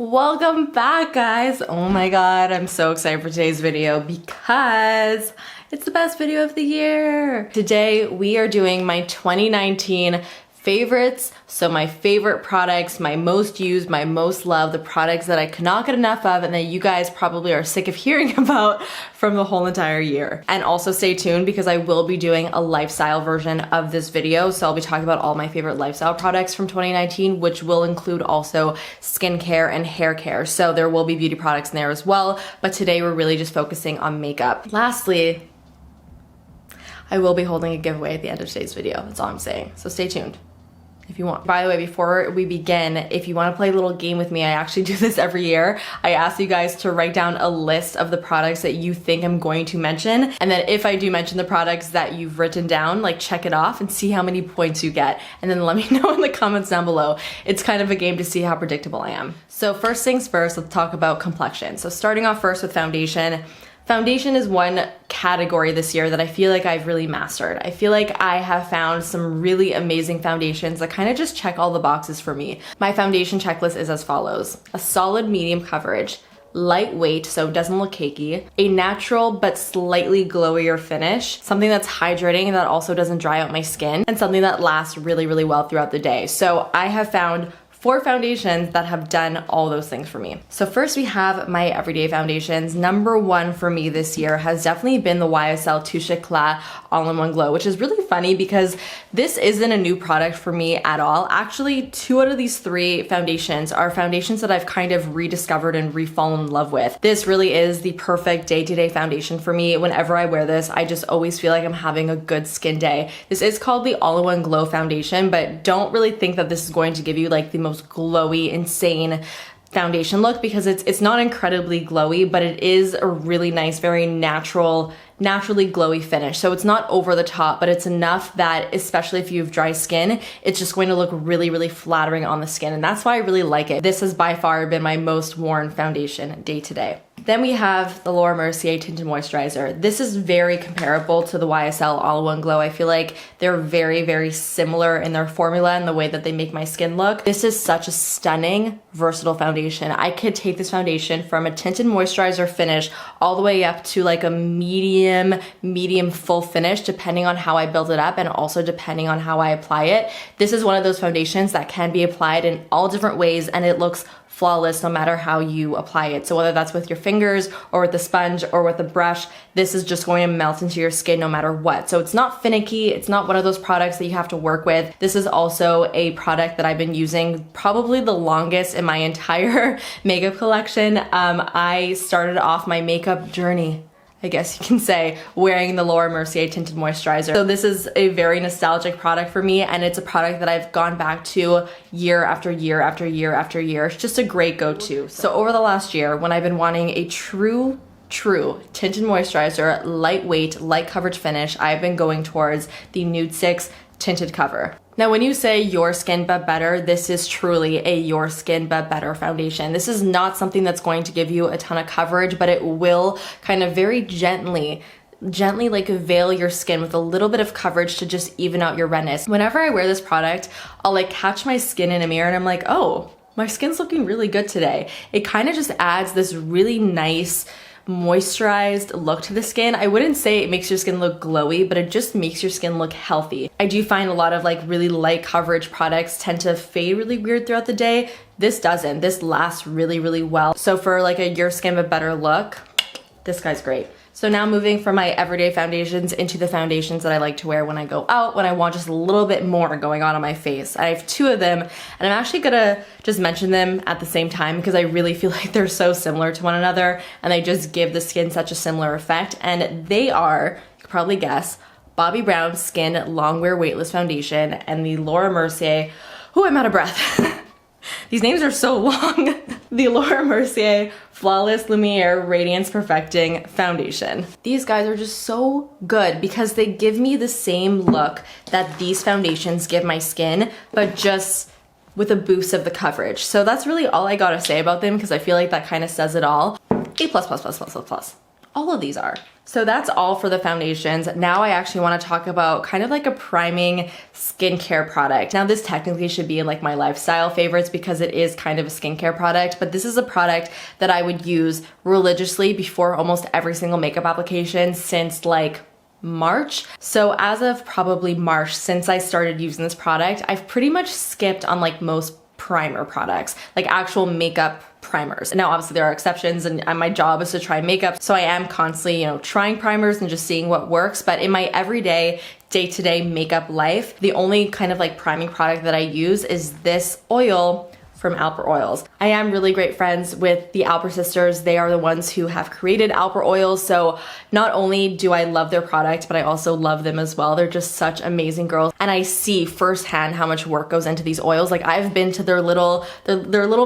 Welcome back, guys. Oh my god, I'm so excited for today's video because it's the best video of the year. Today we are doing my 2019 favorites, so my favorite products, my most used, my most loved, the products that I could not get enough of and that you guys probably are sick of hearing about from the whole entire year. And also stay tuned because I will be doing a lifestyle version of this video, so I'll be talking about all my favorite lifestyle products from 2019, which will include also skincare and hair care, so there will be beauty products in there as well, but today we're really just focusing on makeup. Lastly, I will be holding a giveaway at the end of today's video, that's all I'm saying, so stay tuned if you want. By the way, before we begin, if you want to play a little game with me, I actually do this every year. I ask you guys to write down a list of the products that you think I'm going to mention, and then if I do mention the products that you've written down, like check it off and see how many points you get, and then let me know in the comments down below. It's kind of a game to see how predictable I am. So first things first, let's talk about complexion. So starting off first with foundation. Foundation is one category this year that I feel like I've really mastered. I feel like I have found some really amazing foundations that kind of just check all the boxes for me. My foundation checklist is as follows: a solid medium coverage, lightweight so it doesn't look cakey, a natural but slightly glowier finish, something that's hydrating and that also doesn't dry out my skin, and something that lasts really, really well throughout the day. So I have found 4 foundations that have done all those things for me. So first we have my everyday foundations. Number 1 for me this year has definitely been the YSL TOUCHE ECLAT All-in-One Glow, which is really funny because this isn't a new product for me at all. Actually, 2 out of these 3 foundations are foundations that I've kind of rediscovered and re-fallen in love with. This really is the perfect day-to-day foundation for me. Whenever I wear this, I just always feel like I'm having a good skin day. This is called the All-in-One Glow foundation, but don't really think that this is going to give you like the most glowy, insane foundation look, because it's not incredibly glowy, but it is a really nice, very naturally glowy finish. So it's not over the top, but it's enough that, especially if you have dry skin, it's just going to look really, really flattering on the skin, and that's why I really like it. This has by far been my most worn foundation day to day. Then we have the MERCIER Tinted Moisturizer. This is very comparable to the YSL All-in-One Glow. I feel like they're very, very similar in their formula and the way that they make my skin look. This is such a stunning, versatile foundation. I could take this foundation from a tinted moisturizer finish all the way up to like a medium full finish, depending on how I build it up and also depending on how I apply it. This is one of those foundations that can be applied in all different ways and it looks flawless no matter how you apply it. So whether that's with your fingers or with the sponge or with a brush, this is just going to melt into your skin no matter what. So it's not finicky, it's not one of those products that you have to work with. This is also a product that I've been using probably the longest in my entire makeup collection. I started off my makeup journey, I guess you can say, wearing the MERCIER Tinted Moisturizer. So this is a very nostalgic product for me, and it's a product that I've gone back to year after year after year after year. It's just a great go-to. So over the last year, when I've been wanting a true tinted moisturizer, lightweight, light coverage finish, I've been going towards the NUDESTIX Tinted Cover. Now, when you say your skin but better, this is truly a your skin but better foundation. This is not something that's going to give you a ton of coverage, but it will kind of very gently like veil your skin with a little bit of coverage to just even out your redness. Whenever I wear this product, I'll like catch my skin in a mirror and I'm like, oh, my skin's looking really good today. It kind of just adds this really nice moisturized look to the skin. I wouldn't say it makes your skin look glowy, but it just makes your skin look healthy. I do find a lot of like really light coverage products tend to fade really weird throughout the day. This doesn't. This lasts really, really well. So for like a your skin but better look, this guy's great. So now moving from my everyday foundations into the foundations that I like to wear when I go out, when I want just a little bit more going on my face. I have 2 of them, and I'm actually gonna just mention them at the same time because I really feel like they're so similar to one another and they just give the skin such a similar effect. And they are, you can probably guess, Bobbi Brown Skin Longwear Weightless Foundation and the MERCIER, oh, I'm out of breath. These names are so long. The MERCIER Flawless Lumiere Radiance Perfecting Foundation. These guys are just so good because they give me the same look that these foundations give my skin, but just with a boost of the coverage. So that's really all I gotta say about them because I feel like that kind of says it all. A++++++. all of these are. So that's all for the foundations. Now I actually want to talk about kind of like a priming skincare product. Now this technically should be in like my lifestyle favorites because it is kind of a skincare product, but this is a product that I would use religiously before almost every single makeup application since like March. So as of probably March, since I started using this product, I've pretty much skipped on like most primer products, like actual makeup primers. Now obviously there are exceptions and my job is to try makeup, so I am constantly, you know, trying primers and just seeing what works, but in my everyday day-to-day makeup life, the only kind of like priming product that I use is this oil from Alper Oils. I am really great friends with the Alper sisters. They are the ones who have created Alper Oils, so not only do I love their product, but I also love them as well. They're just such amazing girls, and I see firsthand how much work goes into these oils. Like I've been to their little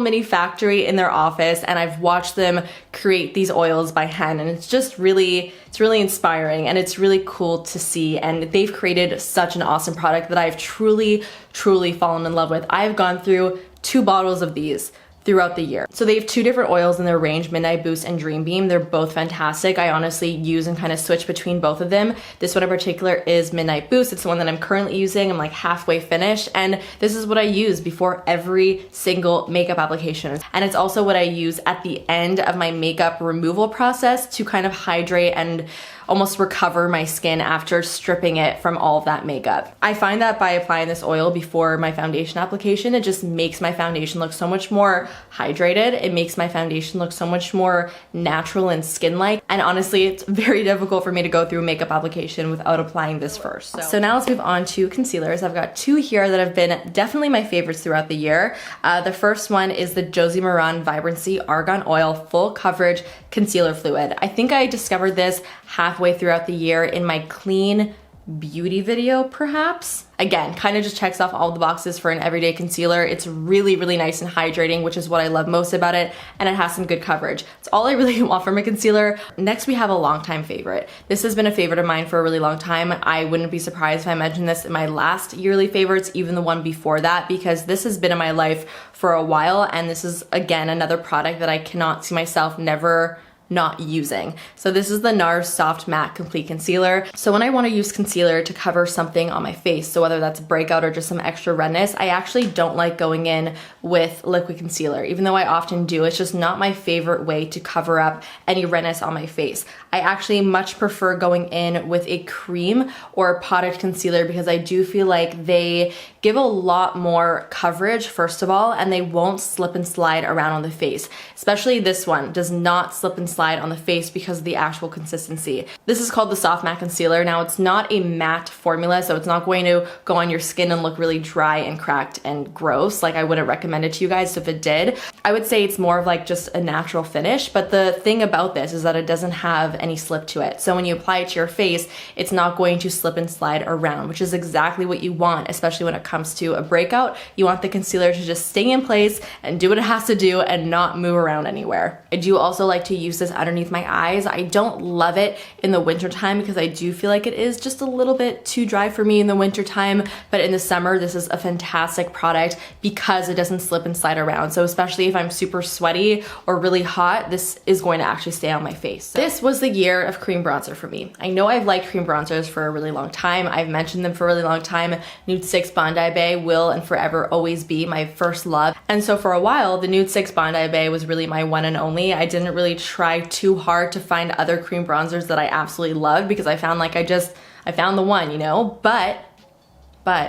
mini factory in their office, and I've watched them create these oils by hand, and it's just really, it's really inspiring, and it's really cool to see, and they've created such an awesome product that I've truly fallen in love with. I've gone through 2 bottles of these throughout the year. So they have 2 different oils in their range, Midnight Boost and Dream Beam. They're both fantastic. I honestly use and kind of switch between both of them. This one in particular is Midnight Boost. It's the one that I'm currently using. I'm like halfway finished, and this is what I use before every single makeup application. And it's also what I use at the end of my makeup removal process to kind of hydrate and almost recover my skin after stripping it from all of that makeup. I find that by applying this oil before my foundation application, it just makes my foundation look so much more hydrated. It makes my foundation look so much more natural and skin-like. And honestly, it's very difficult for me to go through a makeup application without applying this first. So now let's move on to concealers. I've got 2 here that have been definitely my favorites throughout the year. The first one is the Josie Maran Vibrancy Argan Oil Full Coverage Concealer Fluid. I think I discovered this halfway throughout the year in my clean beauty video, perhaps. Again, kind of just checks off all the boxes for an everyday concealer. It's really nice and hydrating, which is what I love most about it, and it has some good coverage. It's all I really want from a concealer. Next, we have a longtime favorite. This has been a favorite of mine for a really long time. I wouldn't be surprised if I mentioned this in my last yearly favorites, even the one before that, because this has been in my life for a while, and this is, again, another product that I cannot see myself never not using. So this is the NARS Soft Matte Complete Concealer. So when I want to use concealer to cover something on my face, so whether that's breakout or just some extra redness, I actually don't like going in with liquid concealer. Even though I often do, it's just not my favorite way to cover up any redness on my face. I actually much prefer going in with a cream or a potted concealer because I do feel like they give a lot more coverage, first of all, and they won't slip and slide around on the face. Especially this one does not slip and slide on the face because of the actual consistency. This is called the Soft Matte Concealer. Now it's not a matte formula, so it's not going to go on your skin and look really dry and cracked and gross. Like I wouldn't recommend it to you guys. So if it did, I would say it's more of like just a natural finish. But the thing about this is that it doesn't have any slip to it. So when you apply it to your face, it's not going to slip and slide around, which is exactly what you want, especially when it comes to a breakout. You want the concealer to just stay in place and do what it has to do and not move around anywhere. I do also like to use this underneath my eyes. I don't love it in the winter time because I do feel like it is just a little bit too dry for me in the winter time, but in the summer this is a fantastic product because it doesn't slip and slide around. So especially if I'm super sweaty or really hot, this is going to actually stay on my face. So this was the year of cream bronzer for me. I know I've liked cream bronzers for a really long time. I've mentioned them for a really long time. NUDESTIX Bondi Bay will and forever always be my first love. And so for a while, the NUDESTIX Bondi Bay was really my one and only. I didn't really try too hard to find other cream bronzers that I absolutely loved because I found like I found the one, you know, but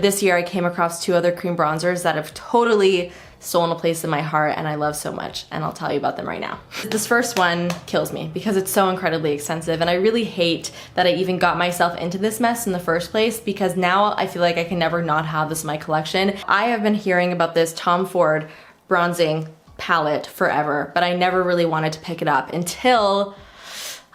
this year I came across 2 other cream bronzers that have totally stolen a place in my heart and I love so much, and I'll tell you about them right now. This first one kills me because it's so incredibly expensive, and I really hate that I even got myself into this mess in the first place because now I feel like I can never not have this in my collection. I have been hearing about this Tom Ford bronzing palette forever, but I never really wanted to pick it up until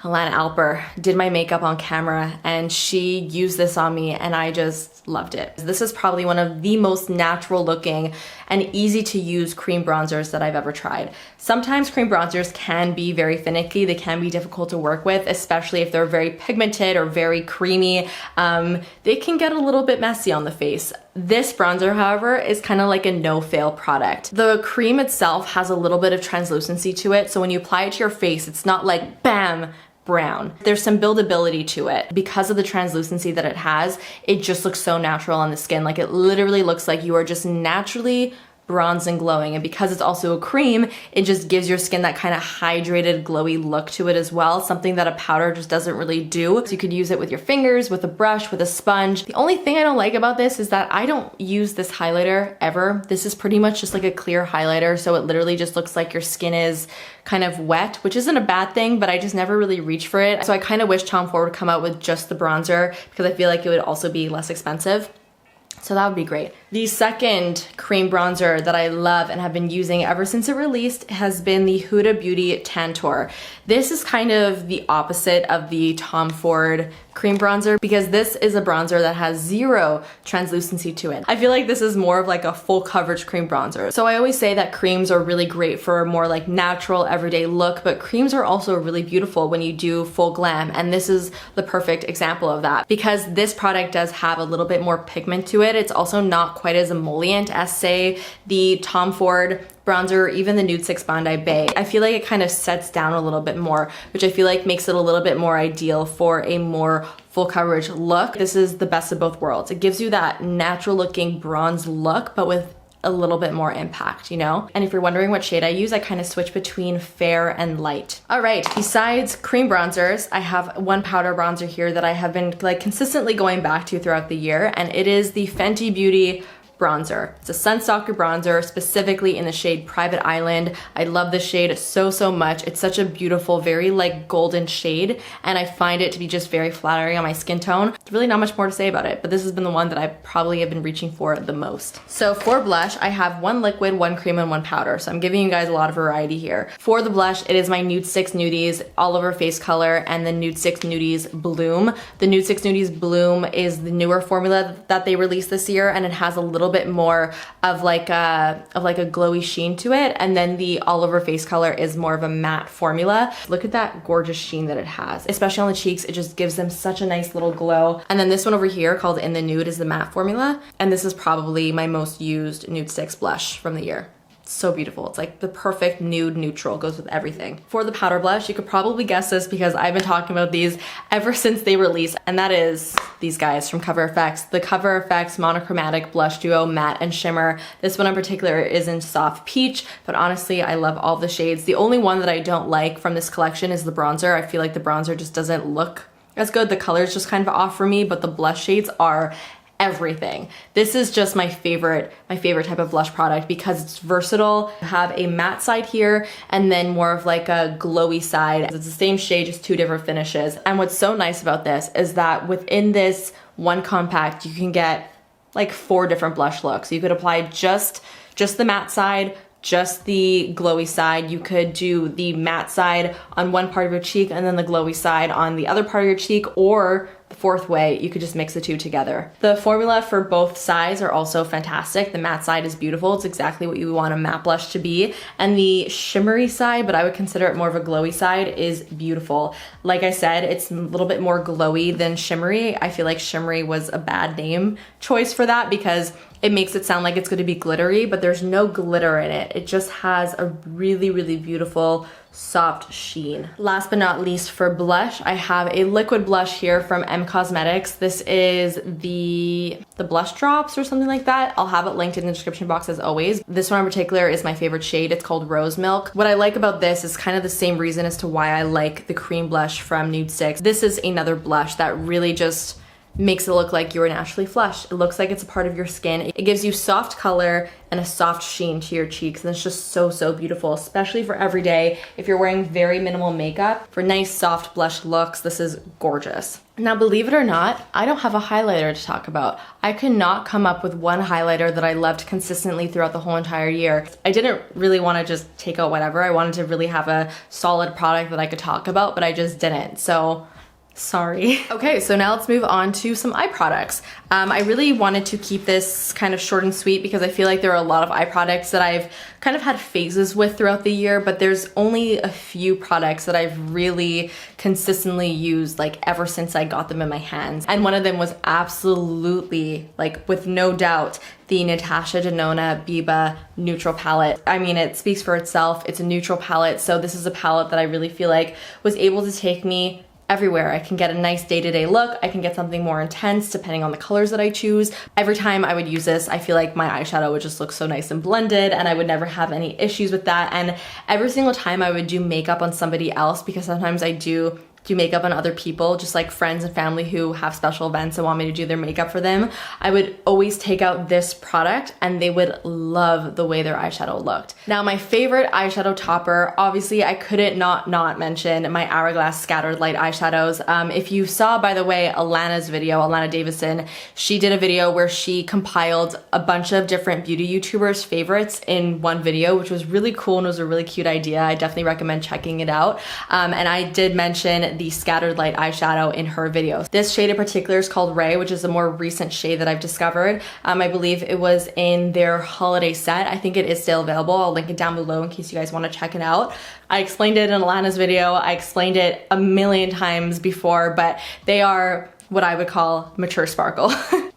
Alana Alper did my makeup on camera and she used this on me and I just loved it. This is probably one of the most natural looking and easy to use cream bronzers that I've ever tried. Sometimes cream bronzers can be very finicky. They can be difficult to work with, especially if they're very pigmented or very creamy. They can get a little bit messy on the face. This bronzer, however, is kind of like a no-fail product. The cream itself has a little bit of translucency to it, so when you apply it to your face, it's not like bam, brown. There's some buildability to it. Because of the translucency that it has, it just looks so natural on the skin. Like it literally looks like you are just naturally bronzed and glowing. And because it's also a cream, it just gives your skin that kind of hydrated, glowy look to it as well, something that a powder just doesn't really do. So you could use it with your fingers, with a brush, with a sponge. The only thing I don't like about this is that I don't use this highlighter ever. This is pretty much just like a clear highlighter, so it literally just looks like your skin is kind of wet, which isn't a bad thing, but I just never really reach for it. So I kind of wish Tom Ford would come out with just the bronzer because I feel like it would also be less expensive. So that would be great. The second cream bronzer that I love and have been using ever since it released has been the Huda Beauty Tantour. This is kind of the opposite of the Tom Ford cream bronzer because this is a bronzer that has zero translucency to it. I feel like this is more of like a full coverage cream bronzer. So I always say that creams are really great for a more like natural everyday look, but creams are also really beautiful when you do full glam, and this is the perfect example of that because this product does have a little bit more pigment to it. It's also not quite as emollient as say the Tom Ford bronzer or even the NUDESTIX Bondi Bay. I feel like it kind of sets down a little bit more, which I feel like makes it a little bit more ideal for a more full coverage look. This is the best of both worlds. It gives you that natural looking bronze look, but with a little bit more impact, you know? And if you're wondering what shade I use, I kind of switch between fair and light. All right, besides cream bronzers, I have one powder bronzer here that I have been like consistently going back to throughout the year, and it is the Fenty Beauty bronzer. It's a Sunstalker bronzer, specifically in the shade Private Island. I love this shade so much. It's such a beautiful, very like golden shade, and I find it to be just very flattering on my skin tone. There's really not much more to say about it, but this has been the one that I probably have been reaching for the most. So for blush, I have one liquid, one cream, and one powder. So I'm giving you guys a lot of variety here. For the blush, it is my NUDESTIX Nudies All Over Face Color and the NUDESTIX Nudies Bloom. The NUDESTIX Nudies Bloom is the newer formula that they released this year, and it has a little bit more of like a glowy sheen to it, and then the All Over Face Color is more of a matte formula. Look at that gorgeous sheen that it has, especially on the cheeks. It just gives them such a nice little glow. And then this one over here called In the Nude is the matte formula, and this is probably my most used NUDESTIX blush from the year. So beautiful. It's like the perfect nude neutral, goes with everything. For the powder blush, you could probably guess this because I've been talking about these ever since they released, and that is these guys from Cover FX. The Cover FX Monochromatic Blush Duo Matte and Shimmer. This one in particular is in Soft Peach, but honestly, I love all the shades. The only one that I don't like from this collection is the bronzer. I feel like the bronzer just doesn't look as good. The color's just kind of off for me, but the blush shades are everything. This is just my favorite type of blush product because it's versatile. I have a matte side here and then more of like a glowy side. It's the same shade, just two different finishes. And what's so nice about this is that within this one compact, you can get like 4 different blush looks. You could apply just the matte side, just the glowy side. You could do the matte side on one part of your cheek and then the glowy side on the other part of your cheek, or the fourth way, you could just mix the two together. The formula for both sides are also fantastic. The matte side is beautiful. It's exactly what you want a matte blush to be. And the shimmery side, but I would consider it more of a glowy side, is beautiful. Like I said, it's a little bit more glowy than shimmery. I feel like shimmery was a bad name choice for that because it makes it sound like it's going to be glittery, but there's no glitter in it. It just has a really beautiful soft sheen. Last but not least, for blush, I have a liquid blush here from M Cosmetics. This is the blush drops or something like that. I'll have it linked in the description box as always. This one in particular is my favorite shade. It's called Rose Milk. What I like about this is kind of the same reason as to why I like the cream blush from NUDESTIX. This is another blush that really just makes it look like you are naturally flushed. It looks like it's a part of your skin. It gives you soft color and a soft sheen to your cheeks, and it's just so beautiful, especially for every day. If you're wearing very minimal makeup, for nice soft blush looks, this is gorgeous. Now, believe it or not, I don't have a highlighter to talk about. I could not come up with one highlighter that I loved consistently throughout the whole entire year. I didn't really want to just take out whatever. I wanted to really have a solid product that I could talk about, but I just didn't. So Sorry. Okay, so now let's move on to some eye products. I really wanted to keep this kind of short and sweet because I feel like there are a lot of eye products that I've kind of had phases with throughout the year, but there's only a few products that I've really consistently used like ever since I got them in my hands. And one of them was absolutely, like with no doubt, the Natasha Denona Biba neutral palette. I mean, it speaks for itself. It's a neutral palette, so this is a palette that I really feel like was able to take me everywhere. I can get a nice day-to-day look. I can get something more intense depending on the colors that I choose. Every time I would use this, I feel like my eyeshadow would just look so nice and blended, and I would never have any issues with that. And every single time I would do makeup on somebody else, because sometimes I do makeup on other people, just like friends and family who have special events and want me to do their makeup for them, I would always take out this product and they would love the way their eyeshadow looked. Now, my favorite eyeshadow topper, obviously I couldn't not mention my Hourglass Scattered Light eyeshadows. If you saw, by the way, Alana's video, Alana Davison, she did a video where she compiled a bunch of different beauty YouTubers' favorites in one video, which was really cool and was a really cute idea. I definitely recommend checking it out. And I did mention the Scattered Light eyeshadow in her video. This shade in particular is called Ray, which is a more recent shade that I've discovered. I believe it was in their holiday set. I think it is still available. I'll link it down below in case you guys want to check it out. I explained it in Alana's video. I explained it a million times before, but they are what I would call mature sparkle.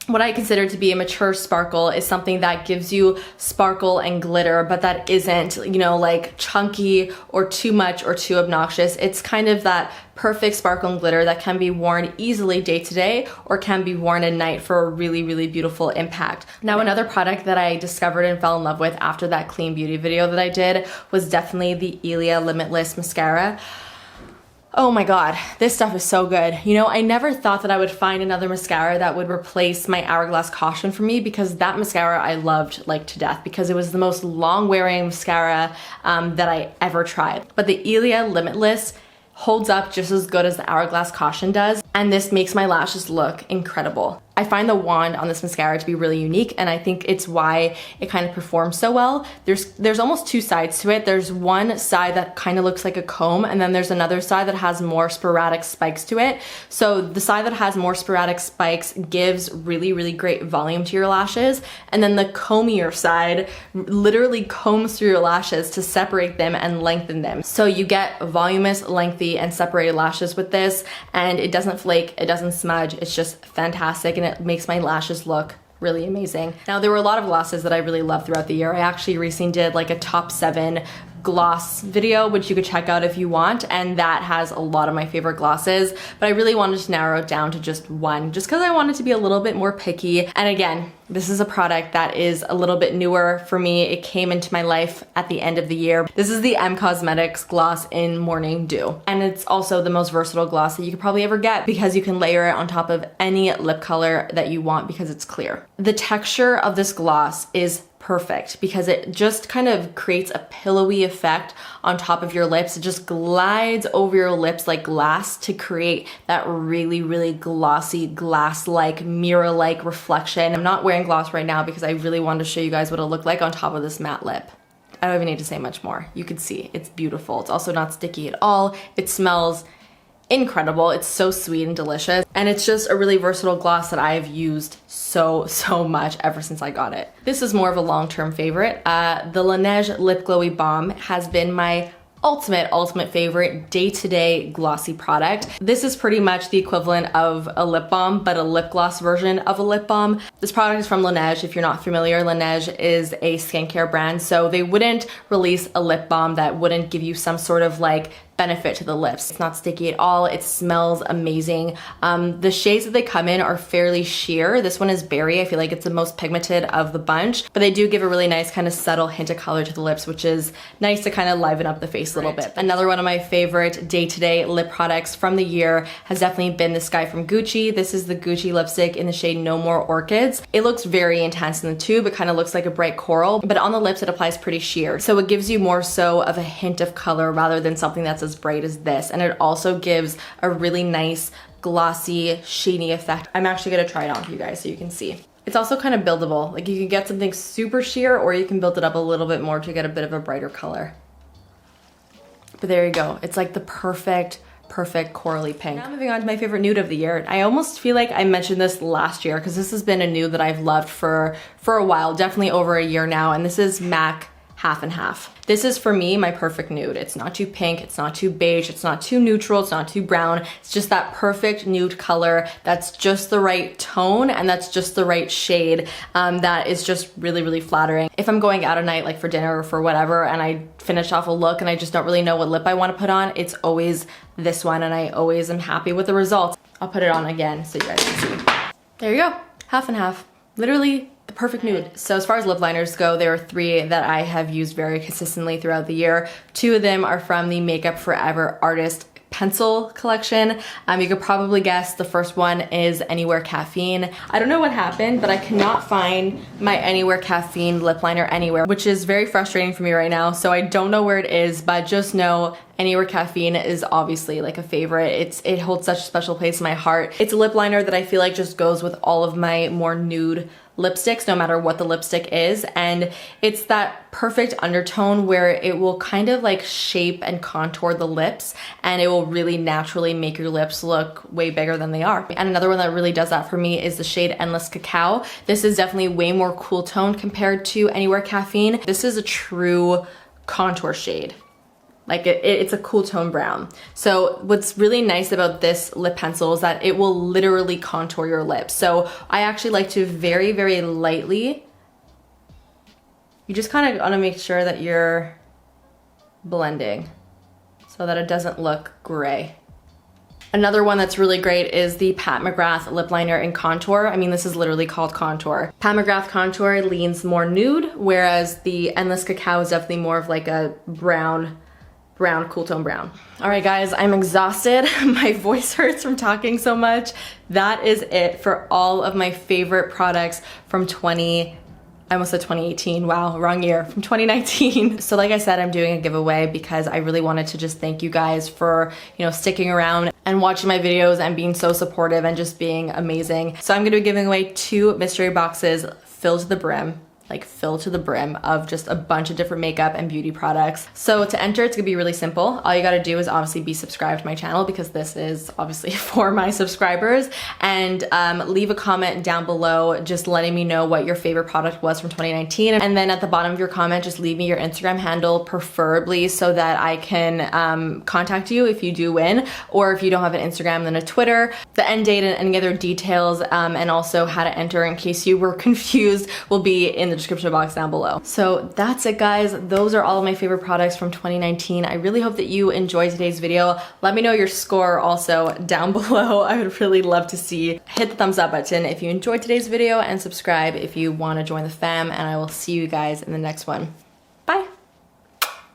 What I consider to be a mature sparkle is something that gives you sparkle and glitter, but that isn't, you know, like chunky or too much or too obnoxious. It's kind of that perfect sparkle and glitter that can be worn easily day to day or can be worn at night for a really, really beautiful impact. Now, another product that I discovered and fell in love with after that clean beauty video that I did was definitely the Ilia Limitless mascara. Oh my god, this stuff is so good. You know, I never thought that I would find another mascara that would replace my Hourglass Caution for me, because that mascara I loved like to death because it was the most long-wearing mascara that I ever tried. But the Ilia Limitless holds up just as good as the Hourglass Caution does, and this makes my lashes look incredible. I find the wand on this mascara to be really unique, and I think it's why it kind of performs so well. There's almost two sides to it. There's one side that kind of looks like a comb, and then there's another side that has more sporadic spikes to it. So the side that has more sporadic spikes gives really, really great volume to your lashes, and then the combier side literally combs through your lashes to separate them and lengthen them. So you get voluminous, lengthy, and separated lashes with this, and it doesn't flake, it doesn't smudge, it's just fantastic, and it makes my lashes look really amazing. Now, there were a lot of glosses that I really loved throughout the year. I actually recently did like a top 7 gloss video, which you could check out if you want, and that has a lot of my favorite glosses, but I really wanted to narrow it down to just one, just because I wanted to be a little bit more picky. And again, this is a product that is a little bit newer for me. It came into my life at the end of the year. This is the M Cosmetics gloss in Morning Dew, and it's also the most versatile gloss that you could probably ever get because you can layer it on top of any lip color that you want because it's clear. The texture of this gloss is perfect because it just kind of creates a pillowy effect on top of your lips. It just glides over your lips like glass to create that really, really glossy, glass-like, mirror-like reflection. I'm not wearing gloss right now because I really wanted to show you guys what it looked like on top of this matte lip. I don't even need to say much more. You can see it's beautiful. It's also not sticky at all. It smells incredible. It's so sweet and delicious, and it's just a really versatile gloss that I've used so much ever since I got it. This is more of a long-term favorite. The Laneige Lip Glowy Balm has been my ultimate favorite day-to-day glossy product. This is pretty much the equivalent of a lip balm, but a lip gloss version of a lip balm. This product is from Laneige. If you're not familiar, Laneige is a skincare brand, so they wouldn't release a lip balm that wouldn't give you some sort of like benefit to the lips. It's not sticky at all. It smells amazing. The shades that they come in are fairly sheer. This one is berry. I feel like it's the most pigmented of the bunch, but they do give a really nice kind of subtle hint of color to the lips, which is nice to kind of liven up the face a little bit. Another one of my favorite day-to-day lip products from the year has definitely been this guy from Gucci. This is the Gucci lipstick in the shade No More Orchids. It looks very intense in the tube. It kind of looks like a bright coral, but on the lips it applies pretty sheer. So it gives you more so of a hint of color rather than something that's as bright as this. And it also gives a really nice glossy, shiny effect. I'm actually gonna try it on for you guys so you can see. It's also kind of buildable. Like you can get something super sheer or you can build it up a little bit more to get a bit of a brighter color. But there you go. It's like the perfect perfect corally pink. Now moving on to my favorite nude of the year. I almost feel like I mentioned this last year because this has been a nude that I've loved for a while, definitely over a year now, and this is MAC Half and Half. This is for me my perfect nude. It's not too pink, it's not too beige, it's not too neutral, it's not too brown. It's just that perfect nude color that's just the right tone and that's just the right shade that is just really, really flattering. If I'm going out at night, like for dinner or for whatever, and I finish off a look and I just don't really know what lip I want to put on, it's always this one, and I always am happy with the results. I'll put it on again so you guys can see. There you go, half and half. Literally the perfect nude. So as far as lip liners go, there are 3 that I have used very consistently throughout the year. 2 of them are from the Makeup Forever Artist pencil collection. You could probably guess the first one is Anywhere Caffeine. I don't know what happened, but I cannot find my Anywhere Caffeine lip liner anywhere, which is very frustrating for me right now. So I don't know where it is, but just know Anywhere Caffeine is obviously like a favorite. It holds such a special place in my heart. It's a lip liner that I feel like just goes with all of my more nude lipsticks, no matter what the lipstick is, and it's that perfect undertone where it will kind of like shape and contour the lips, and it will really naturally make your lips look way bigger than they are. And another one that really does that for me is the shade Endless Cacao. This is definitely way more cool tone compared to Anywhere Caffeine. This is a true contour shade. Like it's a cool tone brown. So what's really nice about this lip pencil is that it will literally contour your lips. So I actually like to very, very lightly, you just kind of want to make sure that you're blending so that it doesn't look gray. Another one that's really great is the Pat McGrath lip liner in contour. I mean, this is literally called contour. Pat McGrath contour leans more nude, whereas the Endless Cacao is definitely more of like a brown, cool tone brown. All right guys, I'm exhausted. My voice hurts from talking so much. That is it for all of my favorite products from I almost said 2018, wow, wrong year, from 2019. So like I said, I'm doing a giveaway because I really wanted to just thank you guys for, you know, sticking around and watching my videos and being so supportive and just being amazing. So I'm gonna be giving away 2 mystery boxes filled to the brim, like filled to the brim of just a bunch of different makeup and beauty products. So to enter, it's gonna be really simple. All you gotta do is obviously be subscribed to my channel because this is obviously for my subscribers, and leave a comment down below just letting me know what your favorite product was from 2019. And then at the bottom of your comment, just leave me your Instagram handle, preferably so that I can contact you if you do win, or if you don't have an Instagram, then a Twitter. The end date and any other details and also how to enter in case you were confused will be in the description box down below. So that's it guys, those are all of my favorite products from 2019. I really hope that you enjoyed today's video. Let me know your score also down below. I would really love to see. Hit the thumbs up button if you enjoyed today's video and subscribe if you want to join the fam, and I will see you guys in the next one.